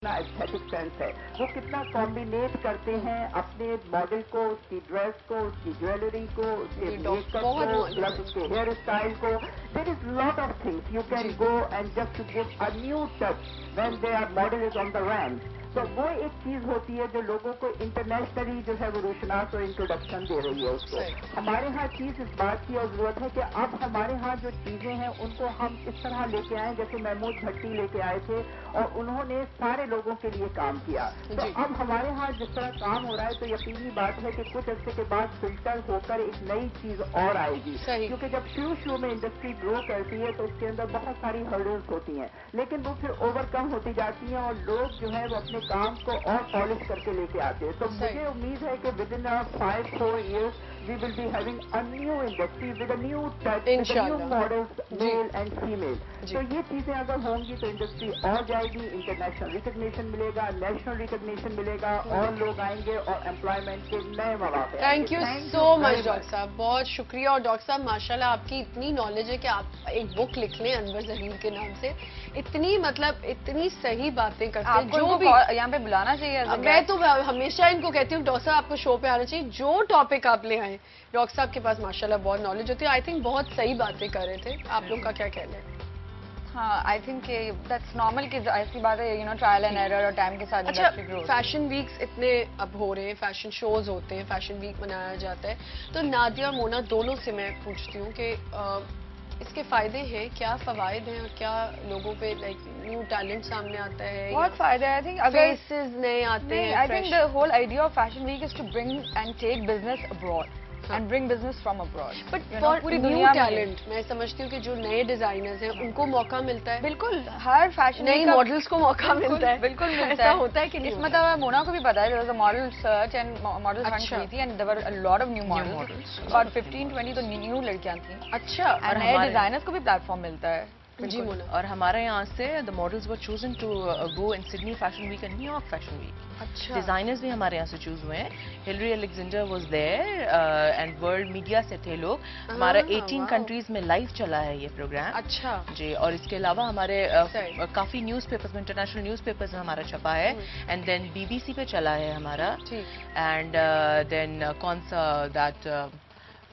कितना aesthetic sense है, वो कितना कॉम्बिनेट करते हैं अपने मॉडल को, उसकी ड्रेस को, उसकी ज्वेलरी को, उसके मेकअप को, प्लस उसके हेयर स्टाइल को. There is lot of things you can go and just to give a new touch when their model is on the ramp. तो वो एक चीज होती है जो लोगों को इंटरनेशनली जो है वो रोशनास और इंट्रोडक्शन दे रही है उसको. हमारे यहाँ चीज इस बात की जरूरत है कि अब हमारे यहाँ जो चीजें हैं उनको हम इस तरह लेके आए जैसे महमूद भट्टी लेके आए थे और उन्होंने सारे लोगों के लिए काम किया. तो अब हमारे यहाँ जिस तरह काम हो रहा है तो यकीनी बात है कि कुछ अर्से के बाद फिल्टर होकर एक नई चीज और आएगी. क्योंकि जब शुरू में इंडस्ट्री ग्रो करती है तो उसके अंदर बहुत सारी हर्डल्स होती हैं, लेकिन वो फिर ओवरकम होती जाती हैं और लोग जो है वो अपने काम को और पॉलिश करके लेके आते हैं. तो मुझे उम्मीद है कि with in 5-4 years we will be having a new industry with a new touch, with a new models, male and female. तो ये चीजें अगर होंगी तो इंडस्ट्री और जाएगी, इंटरनेशनल रिकग्निशन मिलेगा, नेशनल रिकग्निशन मिलेगा और लोग आएंगे और एम्प्लॉयमेंट के नए मौके. Thank you so much doctor साहब, बहुत शुक्रिया. और डॉक्टर साहब माशाल्लाह आपकी इतनी नॉलेज है कि आप एक बुक लिख लें अनवर जहीर के नाम से. इतनी मतलब इतनी सही बातें करते हैं जो भी यहाँ पे बुलाना चाहिए. मैं तो हमेशा इनको कहती हूँ डॉक्टर साहब आपको शो पे आना चाहिए. जो टॉपिक आप ले आए डॉक्टर साहब के पास माशाल्लाह बहुत नॉलेज होती है. आई थिंक बहुत सही बातें कर रहे थे. आप लोग का क्या कहना है? हाँ, आई थिंक दैट्स नॉर्मल कि ऐसी बात है, you know, trial and error और टाइम के साथ. अच्छा, फैशन वीक्स इतने अब हो रहे हैं, फैशन शोज होते हैं, फैशन वीक मनाया जाता है. तो नादिया और मोना दोनों से मैं पूछती हूँ कि इसके फायदे हैं, क्या फवायद हैं और क्या लोगों पे लाइक न्यू टैलेंट सामने आता है? बहुत फायदे हैं. आई थिंक अगर फेसेस नए आते हैं. I think the whole idea of fashion week is to bring and take business abroad and bring business from abroad. But for पूरी दुनिया टैलेंट मैं समझती हूँ कि जो नए डिजाइनर्स हैं उनको मौका मिलता है. बिल्कुल, हर फैशन नई मॉडल्स को मौका मिलता है. बिल्कुल मिलता है. ऐसा होता है कि नहीं? मतलब मोना को भी पता है, there was a model search and model hunt हुई थी and there were a lot of new models. About 15-20 तो न्यू लड़कियां थी. अच्छा. और नए डिजाइनर्स को भी प्लेटफॉर्म मिलता है. जी मोना. और हमारे यहाँ से the models were chosen to go in Sydney fashion week and New York fashion week. अच्छा. डिजाइनर्स भी हमारे यहाँ से चूज हुए हैं. Hillary Alexander was there and world media से थे लोग. हमारा 18 कंट्रीज में लाइव चला है ये प्रोग्राम. अच्छा जी. और इसके अलावा हमारे काफी न्यूज़पेपर्स में, इंटरनेशनल न्यूज़पेपर्स में हमारा छपा है. एंड देन BBC पे चला है हमारा. एंड देन कौन सा दैट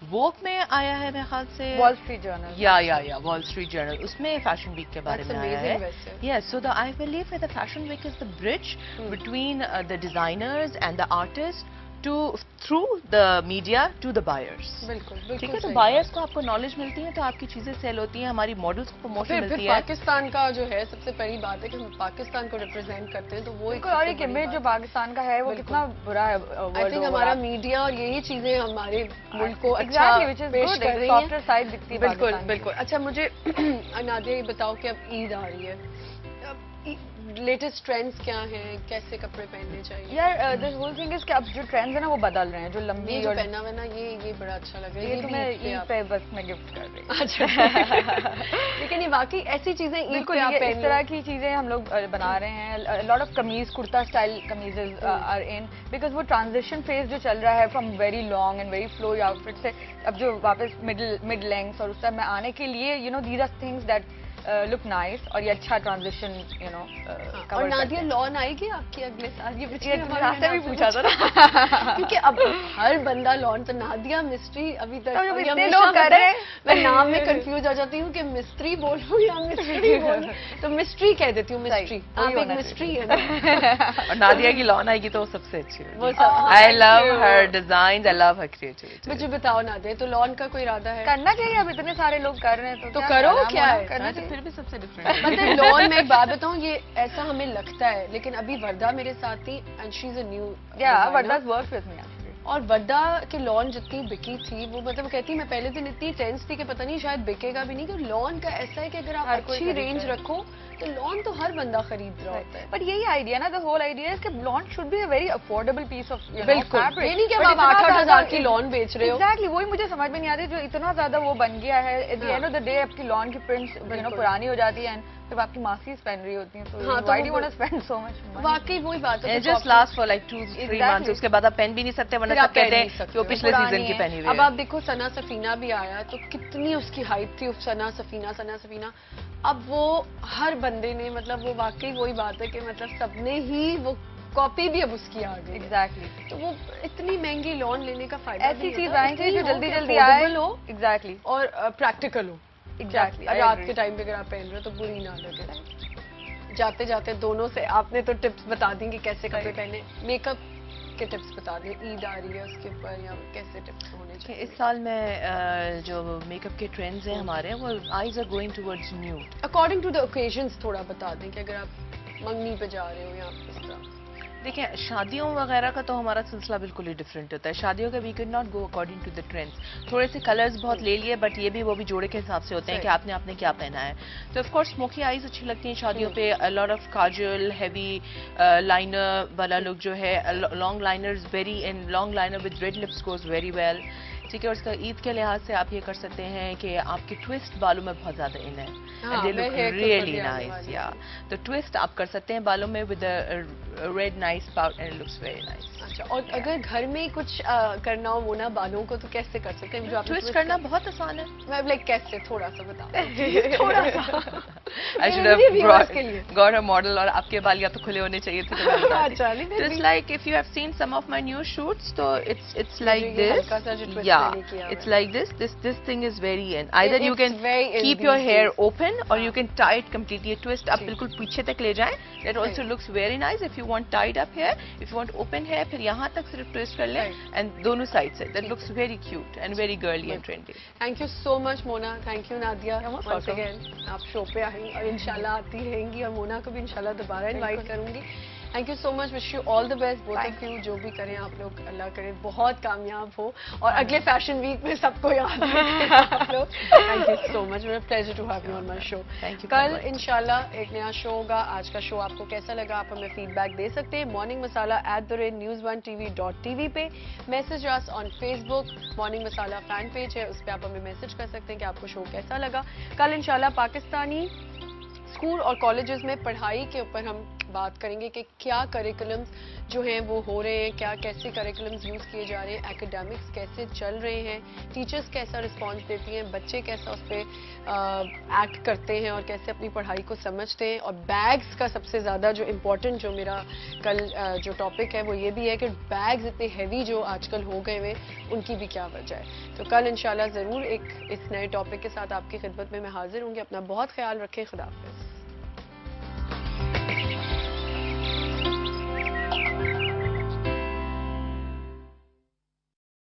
वोक में आया है मेरे ख्याल से, वॉल स्ट्रीट जर्नल. या वॉल स्ट्रीट जर्नल, उसमें फैशन वीक के बारे में आया है. Yes, so the I believe the fashion week is the bridge between the designers and the artist to through the media to the buyers. बिल्कुल. ठीक है. तो बायर्स को आपको नॉलेज मिलती है तो आपकी चीजें सेल होती हैं, हमारी मॉडल्स को प्रमोशन मिलती है. पाकिस्तान का जो है सबसे पहली बात है कि हम पाकिस्तान को रिप्रेजेंट करते हैं, तो वो और एक इमेज जो पाकिस्तान का है वो कितना बुरा है. आई थिंक हमारा मीडिया और यही चीजें हमारे मुल्क को अच्छा पेश कर रही है, साइड दिखती है. बिल्कुल. अच्छा, मुझे नादिया ये बताओ कि अब ईद आ रही है, लेटेस्ट ट्रेंड्स क्या हैं, कैसे कपड़े पहनने चाहिए? यार द होल थिंग इज कि अब जो ट्रेंड्स है ना वो बदल रहे हैं. जो लंबी और पहना हुआ ना ये बड़ा अच्छा लग रहा है. ये तो मैं ईद पे बस मैं गिफ्ट कर रही हूँ. अच्छा. लेकिन ये बाकी ऐसी चीजें ईद पे आप इस तरह की चीजें हम लोग बना रहे हैं. Lot of kameez, kurta style kameezes are in, because वो ट्रांजिशन फेज जो चल रहा है from very long and very flowy outfit से अब जो वापस मिड लेंथ और उस तरह में आने के लिए, you know, these are things that look nice और ये अच्छा ट्रांजिशन, यू नो. और नादिया लॉन आएगी आपकी अगले साल? ये पिछले से भी पूछा था ना. क्योंकि अब हर बंदा लॉन, तो नादिया मिस्ट्री अभी तक लोग कर रहे हैं. मैं नाम में कंफ्यूज हो जाती हूँ कि मिस्त्री बोलूँ या मिस्ट्री बोलूँ, तो मिस्ट्री कह देती हूँ. मिस्ट्री, आप एक मिस्ट्री है ना. और नादिया की लॉन आएगी तो वो सबसे अच्छी है. I love her design, I love her creativity. मुझे बताओ नादिया, तो लॉन का कोई इरादा है? करना चाहिए. अब इतने सारे लोग कर रहे हैं तो करो. क्या है फिर भी सबसे डिफरेंट. मतलब लॉन में एक बात बताऊं, ये ऐसा हमें लगता है, लेकिन अभी वर्दा मेरे साथ थी and she is a new. वर्दा's worked with me actually. और वर्दा के लॉन जितनी बिकी थी, वो मतलब कहती मैं पहले दिन इतनी टेंस थी कि पता नहीं शायद बिकेगा भी नहीं. कि लॉन का ऐसा है कि अगर आप अच्छी रेंज रखो तो लॉन तो हर बंदा खरीद रहा होता है. बट यही आइडिया ना, द होल आइडिया इज कि lawn should be a very affordable piece of. बिल्कुल. ये नहीं कि आप 8,000 की लॉन बेच रहे हो. एग्जैक्टली, वही मुझे समझ में नहीं आती. जो इतना ज्यादा वो बन गया है, at the end of the day आपकी लॉन की प्रिंट्स, यू नो, पुरानी हो जाती है. जब आपकी मासीज पहन रही होती हैं तो why do you want to spend so much money? वाकई वही बात है. Just last for like 2-3 months. उसके बाद आप पहन भी नहीं सकते, वरना सब कहते हैं कि वो पिछले सीजन की पहनी हुई है. अब आप देखो सना सफीना भी आया तो कितनी उसकी हाइप थी. सना सफीना अब वो हर बंदे ने मतलब वो वाकई वही बात है कि मतलब सबने ही वो कॉपी भी अब उसकी आ गई। एग्जैक्टली। तो वो इतनी महंगी लोन लेने का फायदा ऐसी चीज आए जो जल्दी जल्दी आए हो। एग्जैक्टली। और प्रैक्टिकल हो। एग्जैक्टली। रात के टाइम पे अगर आप पहन रहे हो तो बुरी ना लगे। जाते जाते दोनों से आपने तो टिप्स बता दी कि कैसे कपड़े पहने, मेकअप के टिप्स बता दें, ईद आ रही है उसके ऊपर या कैसे टिप्स होने चाहिए। इस साल में जो मेकअप के ट्रेंड्स हैं हमारे, वो eyes are going towards nude. According to the occasions थोड़ा बता दें कि अगर आप मंगनी पे जा रहे हो या इस तरह। देखिए, शादियों वगैरह का तो हमारा सिलसिला बिल्कुल ही डिफरेंट होता है। शादियों का we can not go according to the trends. थोड़े से कलर्स बहुत ले लिए, बट ये भी वो भी जोड़े के हिसाब से होते हैं कि आपने क्या पहना है। तो ऑफ कोर्स स्मोकी आईज अच्छी लगती हैं शादियों पे। A lot of Kajal, heavy liner वाला लुक जो है, long liners very in long liner with red lips goes very well. ठीक है, और उसका ईद के लिहाज से आप ये कर सकते हैं कि आपके ट्विस्ट बालों में बहुत ज्यादा इन है, and they look really nice. या तो ट्विस्ट आप कर सकते हैं बालों में with red nice powder and looks very nice. अच्छा, और अगर घर में कुछ करना हो मोना बालों को तो कैसे कर सकते हैं? जो ट्विस्ट करना बहुत आसान है। मैं लाइक कैसे, थोड़ा सा बता थोड़ा सा। I should have got a model, और आपके बाल या तो खुले होने चाहिए थे। अच्छा, It's like if you have seen some of my new shoots, so it's like this. Yeah, it's like this. This thing is very in. Either you can keep your hair open or you can tie it completely. Twist आप बिल्कुल पीछे तक ले जाएं. That also looks very nice. If you want tied up hair, if you want open hair, फिर यहाँ तक सिर्फ twist कर लें and दोनों sides से. That looks very cute and very girly and trendy. Thank you so much, Mona. Thank you, Nadia. Once again, आप show पे आएंगी और इंशाल्लाह आती रहेंगी, और मोना को भी इंशाल्लाह दोबारा इनवाइट करूंगी। Thank you so much, wish you all the best both of you. जो भी करें आप लोग, अल्लाह करे बहुत कामयाब हो, और अगले फैशन वीक में सबको याद रखें आप लोग। थैंक यू सो मच, मेरा pleasure to have you on my show. Thank you. कल इंशाल्लाह एक नया शो होगा। आज का शो आपको कैसा लगा आप हमें फीडबैक दे सकते हैं मॉर्निंग मसाला @news1tv.tv पे, message us on Facebook, morning masala fan page है, उस पर आप हमें मैसेज कर सकते हैं कि आपको शो कैसा लगा। कल इंशाल्लाह पाकिस्तानी स्कूल और कॉलेजेस में पढ़ाई के ऊपर हम बात करेंगे कि क्या करिकुलम्स जो हैं वो हो रहे हैं, क्या कैसे करिकुलम्स यूज़ किए जा रहे हैं, एकेडमिक्स कैसे चल रहे हैं, टीचर्स कैसा रिस्पांस देती हैं, बच्चे कैसा उस पर एक्ट करते हैं और कैसे अपनी पढ़ाई को समझते हैं, और बैग्स का सबसे ज़्यादा जो इम्पोर्टेंट जो मेरा कल जो टॉपिक है वो ये भी है कि बैग्स इतने हैवी जो आजकल हो गए हुए उनकी भी क्या वजह है। तो कल इंशाल्लाह ज़रूर एक इस नए टॉपिक के साथ आपकी खिदमत में मैं हाजिर होंगी। अपना बहुत ख्याल रखें। खुदा हाफ़िज़।